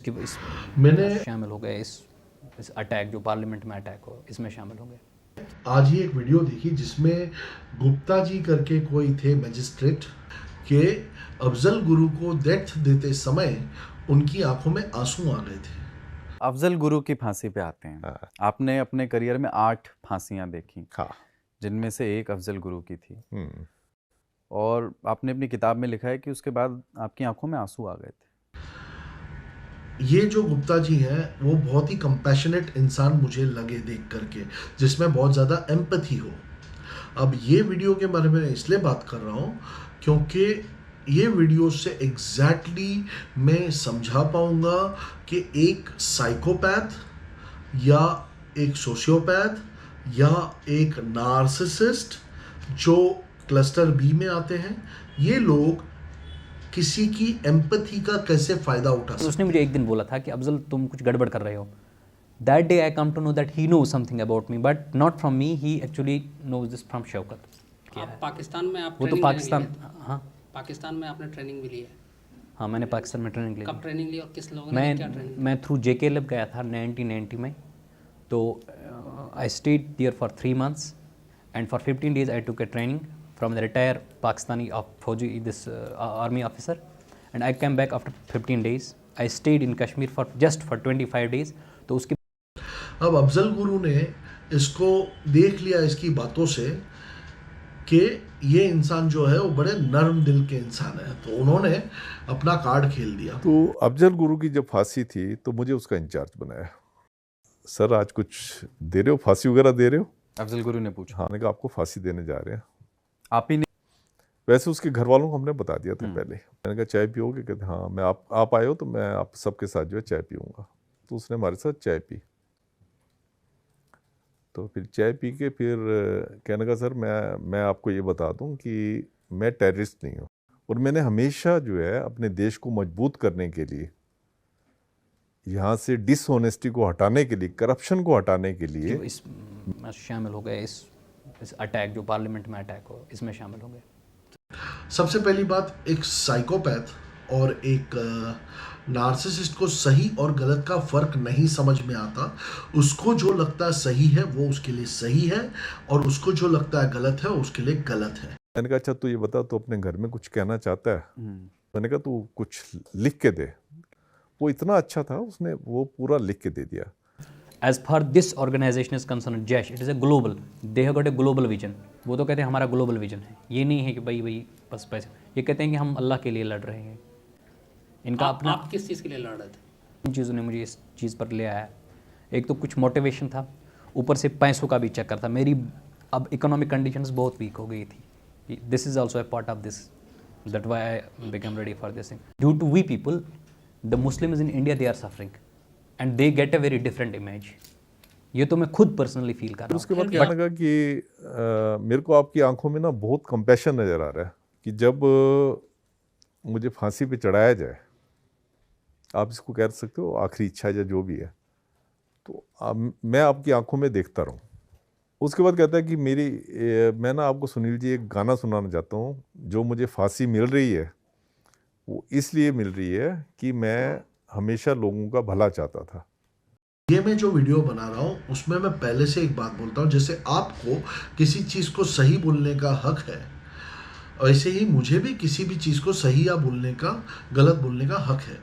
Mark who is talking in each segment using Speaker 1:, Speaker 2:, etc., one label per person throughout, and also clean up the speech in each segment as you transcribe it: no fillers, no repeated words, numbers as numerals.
Speaker 1: कि इस
Speaker 2: मैंने
Speaker 1: शामिल हो गए इस अटैक जो पार्लियामेंट में अटैक हो इसमें शामिल हो गए।
Speaker 2: आज ही एक वीडियो देखी जिसमें गुप्ता जी करके कोई थे मैजिस्ट्रेट के अफजल गुरु को डेथ देते समय उनकी आंखों में आंसू आ गए थे।
Speaker 3: अफजल गुरु की फांसी पे आते हैं।
Speaker 4: हाँ।
Speaker 3: आपने अपने करियर में 8 फांसियां देखी,
Speaker 4: हाँ।
Speaker 3: जिनमें से एक अफजल गुरु की थी,
Speaker 4: हम्म।
Speaker 3: और आपने अपनी किताब में लिखा है कि उसके बाद आपकी आंखों में आंसू आ गए थे।
Speaker 2: ये जो गुप्ता जी हैं वो बहुत ही कंपैशनेट इंसान मुझे लगे देख करके, जिसमें बहुत ज़्यादा एम्पैथी हो। अब ये वीडियो के बारे में इसलिए बात कर रहा हूँ क्योंकि ये वीडियो से एग्जैक्टली मैं समझा पाऊंगा कि एक साइकोपैथ या एक सोशियोपैथ या एक नार्सिसिस्ट जो क्लस्टर बी में आते हैं, ये लोग किसी की एम्पैथी का कैसे फायदा उठा सकते हैं।
Speaker 1: उसने मुझे एक दिन बोला था कि अफजल तुम कुछ गड़बड़ कर रहे हो। That day I come to know that he knows something about me, but not from me, he actually knows this from Shaukat.
Speaker 5: आप पाकिस्तान में आप
Speaker 1: वो तो
Speaker 5: ट्रेनिंग
Speaker 1: पाकिस्तान,
Speaker 5: लेने गए थे।
Speaker 1: हाँ
Speaker 5: पाकिस्तान में आपने ट्रेनिंग भी ली है।
Speaker 1: हाँ मैंने पाकिस्तान में ट्रेनिंग ली।
Speaker 5: कब ट्रेनिंग ली और किस लोगों ने क्या ट्रेनिंग?
Speaker 1: मैं थ्रू जेके लैब गया था 1990 में। तो I stayed there for 3 months and for 15 days I took a training from the retire Pakistani फौजी this army officer, and I came back after 15 days। I stayed in Kashmir for just for 25 days। तो उसके
Speaker 2: अब अफजल गुरु ने इसको देख लिया इसकी बातों से कि ये इंसान जो है वो बड़े नर्म दिल के इंसान है, तो उन्होंने अपना कार्ड खेल दिया।
Speaker 4: तो अफजल गुरु की जब फांसी थी तो मुझे उसका इंचार्ज बनाया। सर आज कुछ दे रहे हो, फांसी वगैरह दे रहे हो?
Speaker 3: अफजल गुरु ने पूछा।
Speaker 4: हाँ, मैंने कहा आपको फांसी देने जा रहे हैं।
Speaker 3: आप ही ने?
Speaker 4: वैसे उसके घर वालों को हमने बता दिया था पहले। मैंने कहा चाय पियोगे? कहते हाँ, मैं आप आए हो तो मैं आप सबके साथ जो है चाय पीऊँगा। तो उसने हमारे साथ चाय पी। तो फिर चाय पी के फिर कहने का सर मैं आपको ये बता दूं कि मैं टेररिस्ट नहीं हूँ, और मैंने हमेशा जो है अपने देश को मजबूत करने के लिए, यहाँ से डिसऑनेस्टी को हटाने के लिए, करप्शन को हटाने के लिए
Speaker 1: इस शामिल हो गए इस अटैक जो पार्लियामेंट में अटैक हो इसमें शामिल हो गए।
Speaker 2: सबसे पहली बात, एक साइकोपैथ और एक नार्सिसिस्ट को सही और गलत का फर्क नहीं समझ में आता। उसको जो लगता है सही है वो उसके लिए सही है, और उसको जो लगता है गलत है उसके लिए गलत है।
Speaker 4: मैंने कहा अच्छा तू ये बता, तो अपने घर में कुछ कहना चाहता है? मैंने कहा तू कुछ लिख के दे। वो इतना अच्छा था, उसने वो पूरा लिख के दे दिया।
Speaker 1: As far this organization is concerned, Jaish it is a global, they have got a global vision। वो तो कहते हैं हमारा ग्लोबल विजन है, ये नहीं है कि भाई बस पैसे। ये कहते हैं कि हम अल्लाह के लिए लड़ रहे हैं। इनका अपना
Speaker 5: आप किस चीज़ के लिए लड़ रहे थे?
Speaker 1: इन चीज़ों ने मुझे इस चीज़ पर ले आया। एक तो कुछ मोटिवेशन था, ऊपर से पैसों का भी चक्कर था। मेरी अब इकोनॉमिक कंडीशंस बहुत वीक हो गई थी। This is also a part of this, that why I become ready for this thing. Due to we people, the Muslims in India they are suffering and they get a very different image. ये तो मैं खुद personally feel कर रहा हूँ।
Speaker 4: उसके बाद कहने लगा कि मेरे को आपकी आंखों में ना बहुत कंपैशन नज़र आ रहा है कि जब मुझे फांसी पे चढ़ाया जाए, आप इसको कह सकते हो आखिरी इच्छा या जो भी है, तो मैं आपकी आंखों में देखता रहूं। उसके बाद कहता है कि मैं ना आपको सुनील जी एक गाना सुनाना चाहता हूँ। जो मुझे फांसी मिल रही है वो इसलिए मिल रही है कि मैं हमेशा लोगों का भला चाहता था।
Speaker 2: ये मैं जो वीडियो बना रहा हूँ उसमें मैं पहले से एक बात बोलता हूँ, जैसे आपको किसी चीज़ को सही बोलने का हक है, ऐसे ही मुझे भी किसी भी चीज़ को सही या बोलने का, गलत बोलने का हक है।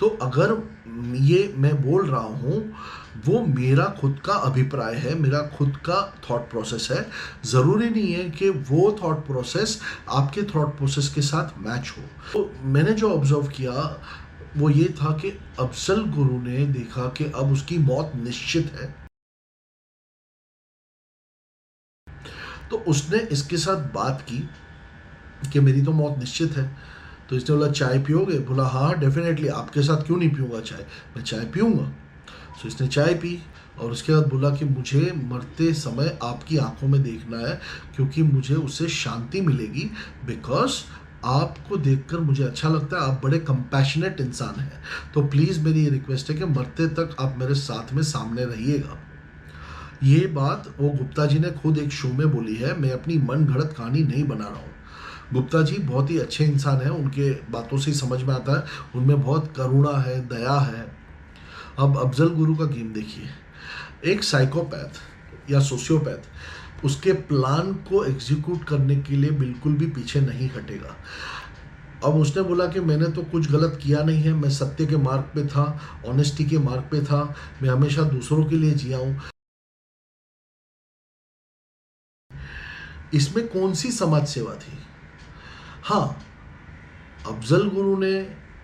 Speaker 2: तो अगर ये मैं बोल रहा हूँ वो मेरा खुद का अभिप्राय है, मेरा खुद का थॉट प्रोसेस है। ज़रूरी नहीं है कि वो थॉट प्रोसेस आपके थॉट प्रोसेस के साथ मैच हो। तो मैंने जो ऑब्जर्व किया वो ये था कि अफजल गुरु ने देखा कि अब उसकी मौत निश्चित है, तो उसने इसके साथ बात की कि मेरी तो मौत निश्चित है। तो इसने बोला चाय पियोगे? बोला हाँ डेफिनेटली, आपके साथ क्यों नहीं पीऊँगा चाय, मैं चाय पीऊँगा। तो इसने चाय पी और उसके बाद बोला कि मुझे मरते समय आपकी आंखों में देखना है, क्योंकि मुझे उससे शांति मिलेगी। बिकॉज आपको देखकर मुझे अच्छा लगता है, आप बड़े कंपैशनेट इंसान हैं। तो प्लीज़ मेरी ये रिक्वेस्ट है कि मरते तक आप मेरे साथ में सामने रहिएगा। ये बात वो गुप्ता जी ने खुद एक शो में बोली है, मैं अपनी मन घड़त कहानी नहीं बना रहा हूँ। गुप्ता जी बहुत ही अच्छे इंसान हैं, उनके बातों से ही समझ में आता है, उनमें बहुत करुणा है, दया है। अब अफजल गुरु का गेम देखिए, एक साइकोपैथ या सोशियोपैथ उसके प्लान को एग्जीक्यूट करने के लिए बिल्कुल भी पीछे नहीं हटेगा। अब उसने बोला कि मैंने तो कुछ गलत किया नहीं है, मैं सत्य के मार्ग पे था, ऑनेस्टी के मार्ग पे था, मैं हमेशा दूसरों के लिए जिया हूँ। इसमें कौन सी समाज सेवा थी? हाँ, अफजल गुरु ने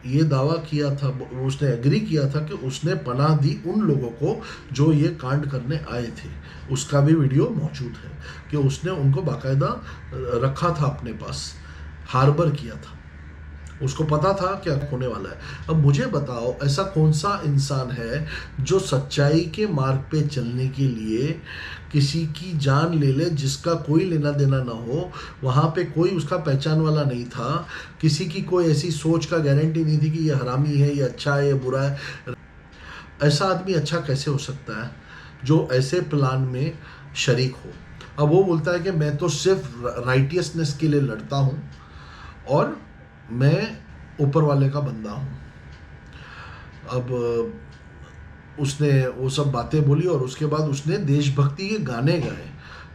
Speaker 2: ये दावा किया था, उसने एग्री किया था कि उसने पनाह दी उन लोगों को जो ये कांड करने आए थे। उसका भी वीडियो मौजूद है कि उसने उनको बाकायदा रखा था अपने पास, हार्बर किया था, उसको पता था क्या होने वाला है। अब मुझे बताओ, ऐसा कौन सा इंसान है जो सच्चाई के मार्ग पे चलने के लिए किसी की जान ले ले, जिसका कोई लेना देना ना हो, वहाँ पे कोई उसका पहचान वाला नहीं था, किसी की कोई ऐसी सोच का गारंटी नहीं थी कि ये हरामी है, ये अच्छा है, ये बुरा है। ऐसा आदमी अच्छा कैसे हो सकता है जो ऐसे प्लान में शरीक हो? अब वो बोलता है कि मैं तो सिर्फ राइटियसनेस के लिए लड़ता हूँ और मैं ऊपर वाले का बंदा हूँ। अब उसने वो सब बातें बोली और उसके बाद उसने देशभक्ति के गाने गाए,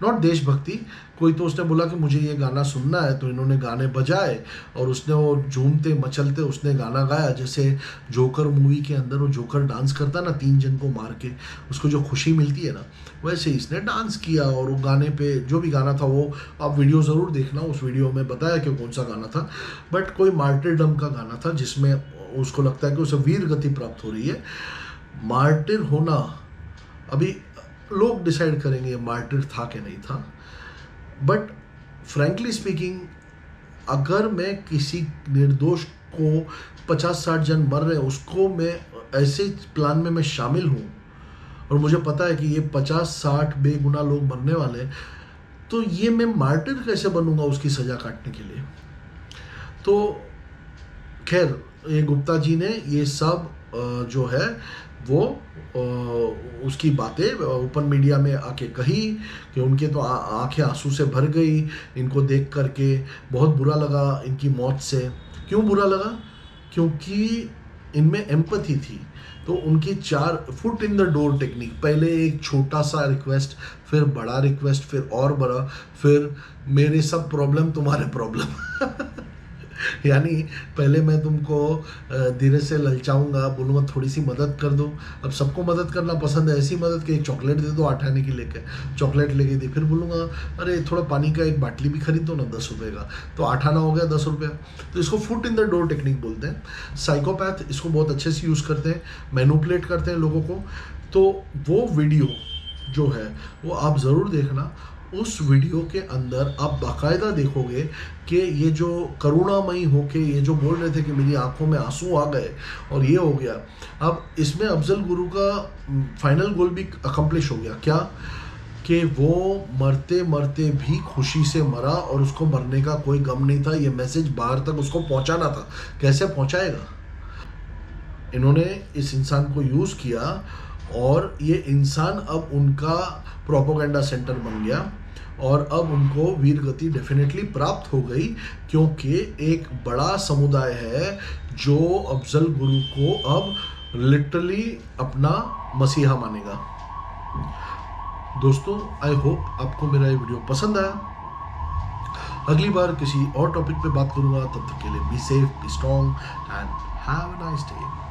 Speaker 2: नॉट देशभक्ति, कोई तो उसने बोला कि मुझे ये गाना सुनना है, तो इन्होंने गाने बजाए और उसने वो झूमते मचलते उसने गाना गाया। जैसे जोकर मूवी के अंदर वो जोकर डांस करता ना 3 जन को मार के, उसको जो खुशी मिलती है ना, वैसे इसने डांस किया। और वो गाने पे जो भी गाना था, वो आप वीडियो ज़रूर देखना, उस वीडियो में बताया कि कौन सा गाना था, बट कोई मार्टिरडम का गाना था जिसमें उसको लगता है कि उसे वीर गति प्राप्त हो रही है। मार्टिर होना अभी लोग डिसाइड करेंगे मार्टिर था कि नहीं था, बट फ्रैंकली स्पीकिंग, अगर मैं किसी निर्दोष को 50-60 जन मर रहे हैं उसको मैं ऐसे प्लान में मैं शामिल हूँ और मुझे पता है कि ये 50-60 बेगुनाह लोग मरने वाले हैं, तो ये मैं मार्टिर कैसे बनूंगा उसकी सज़ा काटने के लिए? तो खैर, ये गुप्ता जी ने ये सब जो है वो उसकी बातें ओपन मीडिया में आके कही कि उनके तो आंखें आंसू से भर गई, इनको देख करके बहुत बुरा लगा इनकी मौत से। क्यों बुरा लगा? क्योंकि इनमें एम्पैथी थी। तो उनकी 4 foot in the door technique, पहले एक छोटा सा रिक्वेस्ट, फिर बड़ा रिक्वेस्ट, फिर और बड़ा, फिर मेरे सब प्रॉब्लम तुम्हारे प्रॉब्लम यानी पहले मैं तुमको धीरे से ललचाऊंगा, बोलूँगा थोड़ी सी मदद कर दो। अब सबको मदद करना पसंद है, ऐसी मदद कि एक चॉकलेट दे दो 8 आने की लेके, चॉकलेट लेके दी। फिर बोलूँगा अरे थोड़ा पानी का एक बाटली भी खरीद दो ना 10 रुपये का, तो 8 आना हो गया 10 रुपया। तो इसको foot in the door technique बोलते हैं। साइकोपैथ इसको बहुत अच्छे से यूज़ करते हैं, मैनिपुलेट करते हैं लोगों को। तो वो वीडियो जो है वो आप ज़रूर देखना। उस वीडियो के अंदर आप बाकायदा देखोगे कि ये जो करुणामयी होके ये जो बोल रहे थे कि मेरी आंखों में आंसू आ गए और ये हो गया, अब इसमें अफजल गुरु का फाइनल गोल भी अकम्प्लिश हो गया। क्या? कि वो मरते मरते भी खुशी से मरा और उसको मरने का कोई गम नहीं था। ये मैसेज बाहर तक उसको पहुंचाना था। कैसे पहुंचाएगा? इन्होंने इस इंसान को यूज़ किया और ये इंसान अब उनका प्रोपोगेंडा सेंटर बन गया और अब उनको वीर गति डेफिनेटली प्राप्त हो गई, क्योंकि एक बड़ा समुदाय है जो अफजल गुरु को अब लिटरली अपना मसीहा मानेगा। दोस्तों, आई होप आपको मेरा ये वीडियो पसंद आया। अगली बार किसी और टॉपिक पे बात करूंगा। तब तक के लिए be safe, be strong and have a nice day.